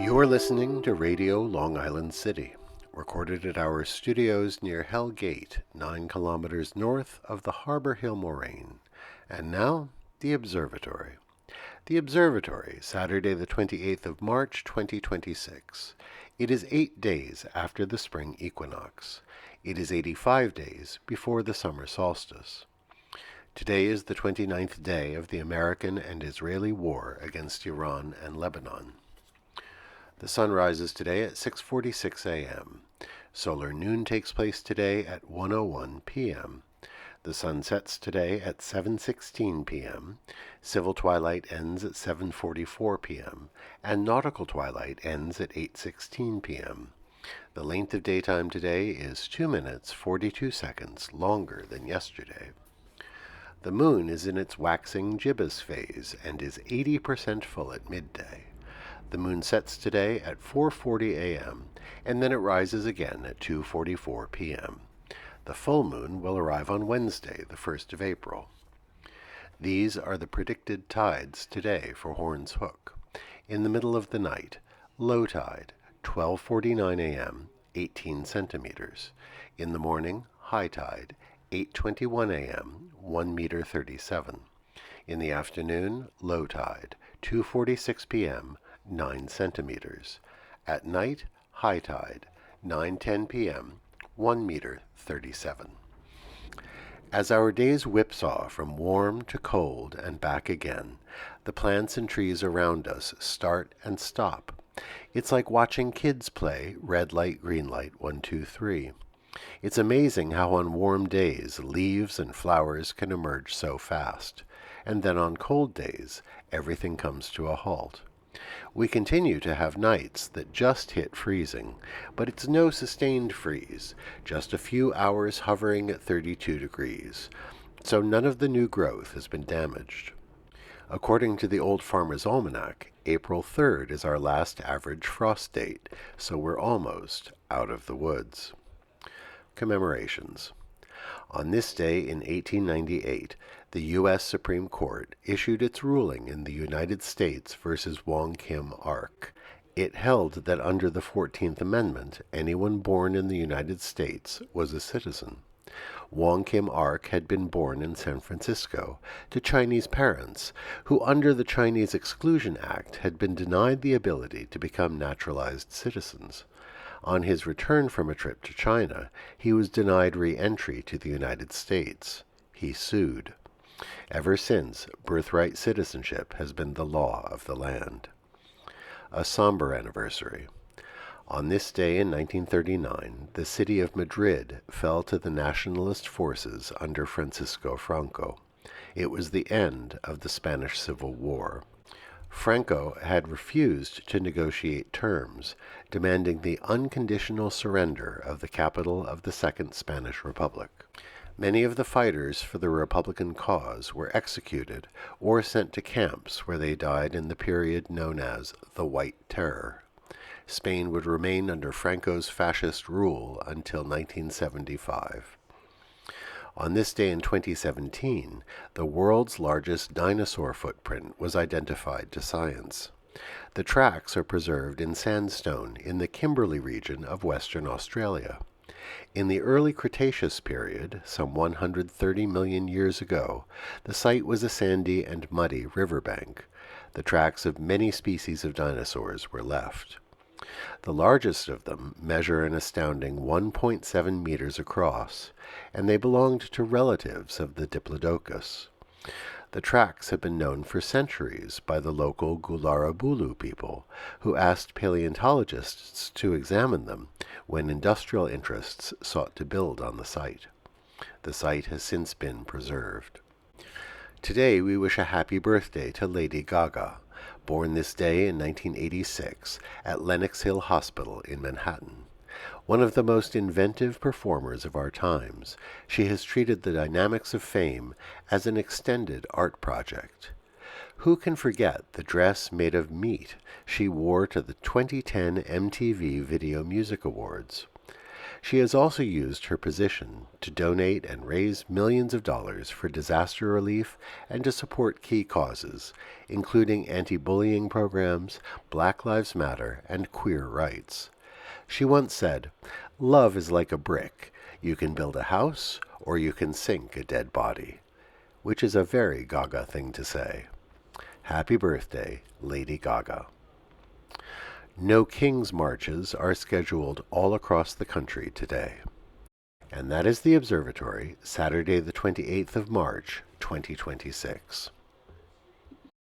You're listening to Radio Long Island City, recorded at our studios near Hell Gate, 9 kilometers north of the Harbor Hill Moraine. And now, the Observatory. The Observatory, Saturday the 28th of March, 2026. It is 8 days after the spring equinox. It is 85 days before the summer solstice. Today is the 29th day of the American and Israeli war against Iran and Lebanon. The sun rises today at 6:46 a.m. Solar noon takes place today at 1:01 p.m. The sun sets today at 7:16 p.m. Civil twilight ends at 7:44 p.m. and nautical twilight ends at 8:16 p.m. The length of daytime today is 2 minutes 42 seconds longer than yesterday. The moon is in its waxing gibbous phase and is 80% full at midday. The moon sets today at 4:40 a.m., and then it rises again at 2:44 p.m. The full moon will arrive on Wednesday, the 1st of April. These are the predicted tides today for Horns Hook. In the middle of the night, low tide, 12:49 a.m., 18 centimeters. In the morning, high tide, 8:21 a.m., 1 meter 37. In the afternoon, low tide, 2:46 p.m., 9 centimeters. At night, high tide, 9:10 p.m., 1 meter 37. As our days whipsaw from warm to cold and back again, the plants and trees around us start and stop. It's like watching kids play red light, green light, 1, 2, 3. It's amazing how on warm days leaves and flowers can emerge so fast, and then on cold days everything comes to a halt. We continue to have nights that just hit freezing, but it's no sustained freeze, just a few hours hovering at 32 degrees, so none of the new growth has been damaged. According to the Old Farmer's Almanac, April 3rd is our last average frost date, so we're almost out of the woods. Commemorations. On this day in 1898, the U.S. Supreme Court issued its ruling in the United States versus Wong Kim Ark. It held that under the 14th Amendment, anyone born in the United States was a citizen. Wong Kim Ark had been born in San Francisco to Chinese parents who, under the Chinese Exclusion Act, had been denied the ability to become naturalized citizens. On his return from a trip to China, he was denied re-entry to the United States. He sued. Ever since, birthright citizenship has been the law of the land. A somber anniversary. On this day in 1939, the city of Madrid fell to the nationalist forces under Francisco Franco. It was the end of the Spanish Civil War. Franco had refused to negotiate terms, demanding the unconditional surrender of the capital of the Second Spanish Republic. Many of the fighters for the Republican cause were executed or sent to camps where they died in the period known as the White Terror. Spain would remain under Franco's fascist rule until 1975. On this day in 2017, the world's largest dinosaur footprint was identified to science. The tracks are preserved in sandstone in the Kimberley region of Western Australia. In the early Cretaceous period, some 130 million years ago, the site was a sandy and muddy riverbank. The tracks of many species of dinosaurs were left. The largest of them measure an astounding 1.7 meters across, and they belonged to relatives of the Diplodocus. The tracks have been known for centuries by the local Gularabulu people, who asked paleontologists to examine them when industrial interests sought to build on the site. The site has since been preserved. Today we wish a happy birthday to Lady Gaga, born this day in 1986 at Lenox Hill Hospital in Manhattan. One of the most inventive performers of our times, she has treated the dynamics of fame as an extended art project. Who can forget the dress made of meat she wore to the 2010 MTV Video Music Awards? She has also used her position to donate and raise millions of dollars for disaster relief and to support key causes, including anti-bullying programs, Black Lives Matter, and queer rights. She once said, "Love is like a brick. You can build a house or you can sink a dead body," which is a very Gaga thing to say. Happy birthday, Lady Gaga. No King's marches are scheduled all across the country today. And that is the Observatory, Saturday the 28th of March, 2026.